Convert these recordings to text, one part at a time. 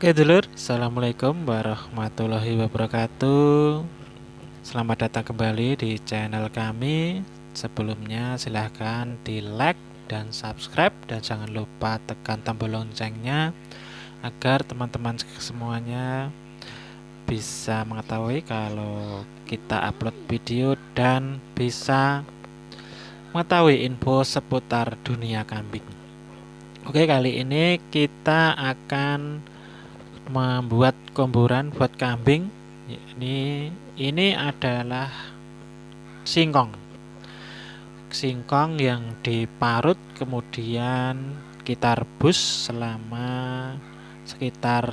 Oke dulur, Assalamualaikum warahmatullahi wabarakatuh. Selamat datang kembali di channel kami. Sebelumnya silahkan di like dan subscribe, dan jangan lupa tekan tombol loncengnya agar teman-teman semuanya bisa mengetahui kalau kita upload video dan bisa mengetahui info seputar dunia kambing. Oke, kali ini kita akan membuat komboran buat kambing. Ini adalah singkong yang diparut kemudian kita rebus selama sekitar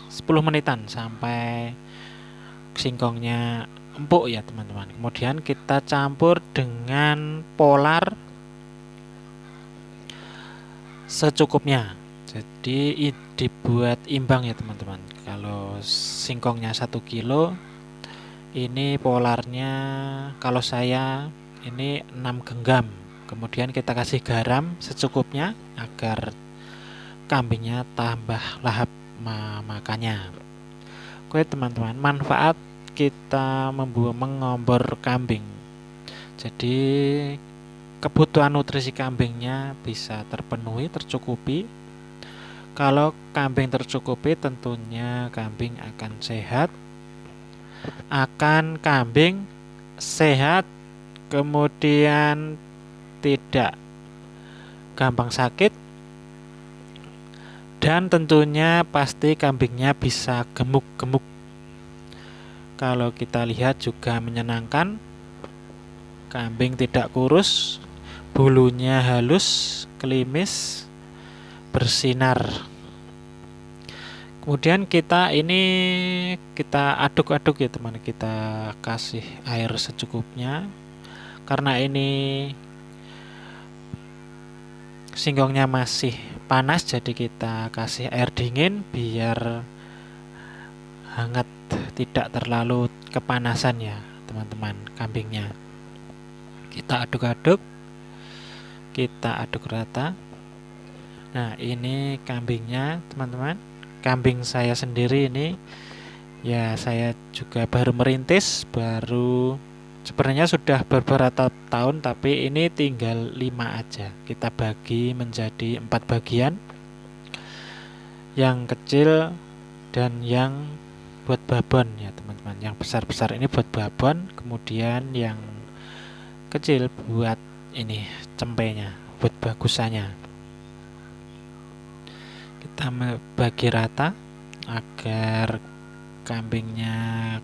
10 menitan sampai singkongnya empuk ya teman-teman. Kemudian kita campur dengan polar secukupnya, jadi dibuat imbang ya teman-teman. Kalau singkongnya 1 kilo, ini polarnya kalau saya ini 6 genggam. Kemudian kita kasih garam secukupnya agar kambingnya tambah lahap makannya. Oke teman-teman, manfaat kita mengombor kambing, jadi kebutuhan nutrisi kambingnya bisa terpenuhi, tercukupi. Kalau kambing tercukupi, tentunya kambing akan sehat. Kemudian tidak gampang sakit, dan tentunya pasti kambingnya bisa gemuk-gemuk. Kalau kita lihat juga menyenangkan, kambing tidak kurus, bulunya halus, klimis, bersinar. Kemudian kita aduk-aduk ya teman, kita kasih air secukupnya. Karena ini singkongnya masih panas, jadi kita kasih air dingin biar hangat, tidak terlalu kepanasan ya teman-teman kambingnya. Kita aduk-aduk, kita aduk rata. Nah, ini kambingnya teman-teman. Kambing saya sendiri ini ya, saya juga baru merintis, sebenarnya sudah beberapa tahun, tapi ini tinggal 5 aja. Kita bagi menjadi 4 bagian, yang kecil dan yang buat babon ya teman-teman. Yang besar-besar ini buat babon, kemudian yang kecil buat ini cempenya, buat bagusannya. Kita bagi rata agar kambingnya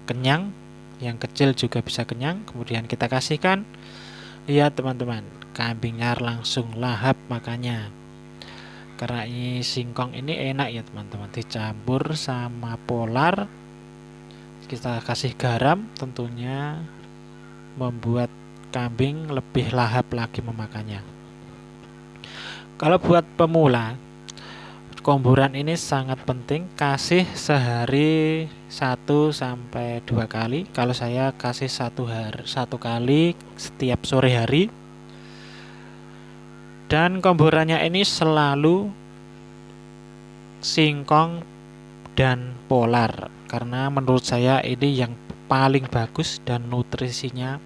kenyang, yang kecil juga bisa kenyang. Kemudian kita kasihkan, lihat teman-teman, kambingnya langsung lahap makannya. Karena ini singkong ini enak ya teman-teman, dicampur sama polar, kita kasih garam, tentunya membuat kambing lebih lahap lagi memakannya. Kalau buat pemula, komboran ini sangat penting, kasih sehari 1-2 kali. Kalau saya kasih 1 kali setiap sore hari. Dan komborannya ini selalu singkong dan polar, karena menurut saya ini yang paling bagus dan nutrisinya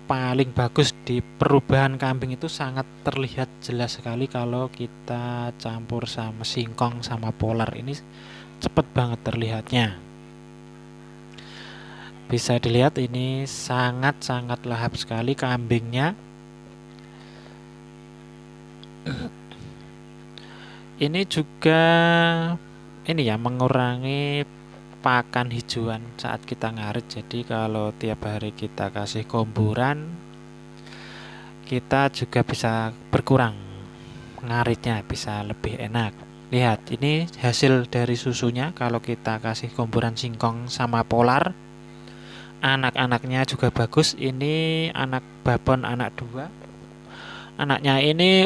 paling bagus. Di perubahan kambing itu sangat terlihat jelas sekali kalau kita campur sama singkong sama polar. Ini cepet banget terlihatnya. Bisa dilihat ini sangat-sangat lahap sekali kambingnya. Ini juga mengurangi pakan hijauan saat kita ngarit. Jadi kalau tiap hari kita kasih komboran, kita juga bisa berkurang ngaritnya, bisa lebih enak. Lihat, ini hasil dari susunya. Kalau kita kasih komboran singkong sama polar, anak-anaknya juga bagus. Ini anak babon, anak 2. Anaknya ini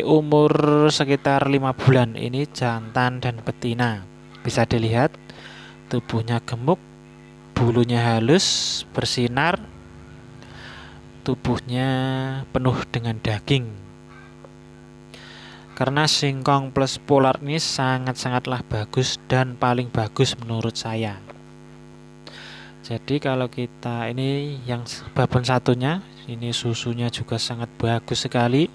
umur sekitar 5 bulan. Ini jantan dan betina. Bisa dilihat tubuhnya gemuk, bulunya halus, bersinar, tubuhnya penuh dengan daging. Karena singkong plus polar ini sangat-sangatlah bagus dan paling bagus menurut saya. Jadi kalau kita ini yang babon satunya, ini susunya juga sangat bagus sekali.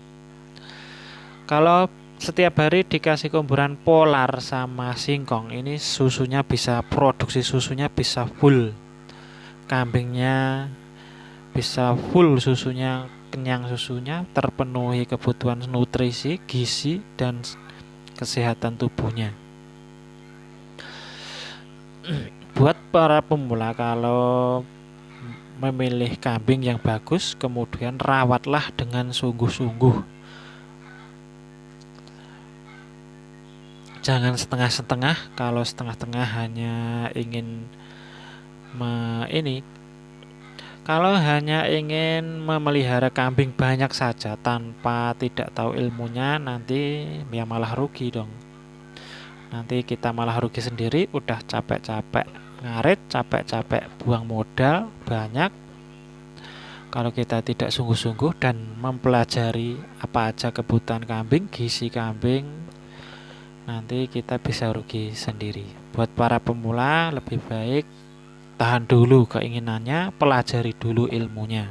Kalau setiap hari dikasih komburan polar sama singkong, ini susunya bisa, produksi susunya bisa full. Kambingnya bisa full susunya, kenyang susunya, terpenuhi kebutuhan nutrisi, gizi, dan kesehatan tubuhnya. Buat para pemula, kalau memilih kambing yang bagus, kemudian rawatlah dengan sungguh-sungguh. Jangan setengah-setengah. Kalau setengah-setengah hanya ingin kalau hanya ingin memelihara kambing banyak saja tanpa tidak tahu ilmunya, nanti ya malah rugi dong. Nanti kita malah rugi sendiri, udah capek-capek ngarit, capek-capek buang modal banyak. Kalau kita tidak sungguh-sungguh dan mempelajari apa aja kebutuhan kambing, gizi kambing, nanti kita bisa rugi sendiri. Buat para pemula, lebih baik tahan dulu keinginannya, pelajari dulu ilmunya.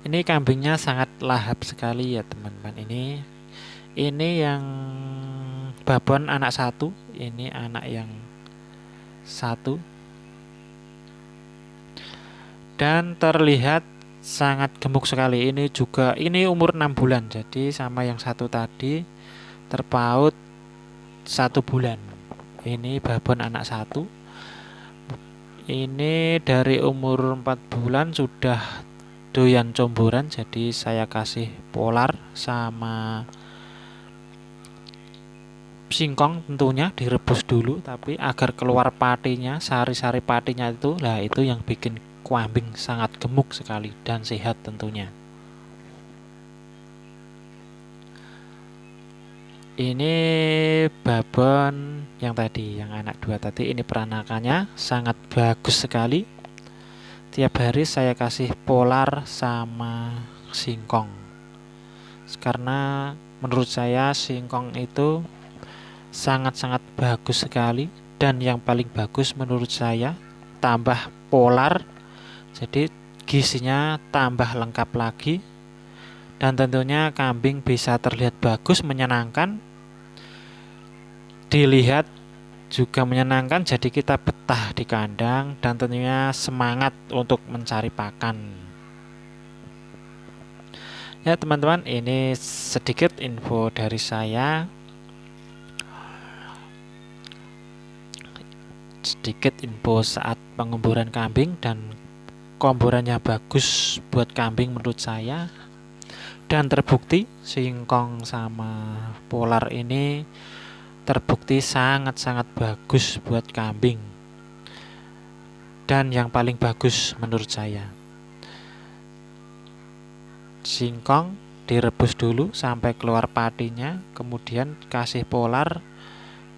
Ini kambingnya sangat lahap sekali ya teman-teman. Ini yang babon anak satu, ini anak yang satu, dan terlihat sangat gemuk sekali. Ini umur 6 bulan, jadi sama yang satu tadi terpaut 1 bulan. Ini babon anak satu. Ini dari umur 4 bulan sudah doyan comboran, jadi saya kasih polar sama singkong, tentunya direbus dulu, tapi agar keluar patinya, sari-sari patinya itu yang bikin kambing sangat gemuk sekali dan sehat tentunya. Ini babon yang tadi, yang anak 2 tadi, ini peranakannya sangat bagus sekali. Tiap hari saya kasih polar sama singkong, karena menurut saya singkong itu sangat-sangat bagus sekali. Dan yang paling bagus menurut saya, tambah polar, jadi gizinya tambah lengkap lagi. Dan tentunya kambing bisa terlihat bagus, menyenangkan, dilihat juga menyenangkan, jadi kita betah di kandang dan tentunya semangat untuk mencari pakan. Ya teman-teman, ini sedikit info dari saya, sedikit info saat pengemburan kambing, dan komborannya bagus buat kambing menurut saya. Dan terbukti singkong sama polar ini terbukti sangat-sangat bagus buat kambing. Dan yang paling bagus menurut saya, singkong direbus dulu sampai keluar patinya, kemudian kasih polar,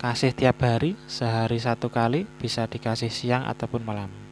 kasih tiap hari, sehari 1 kali, bisa dikasih siang ataupun malam.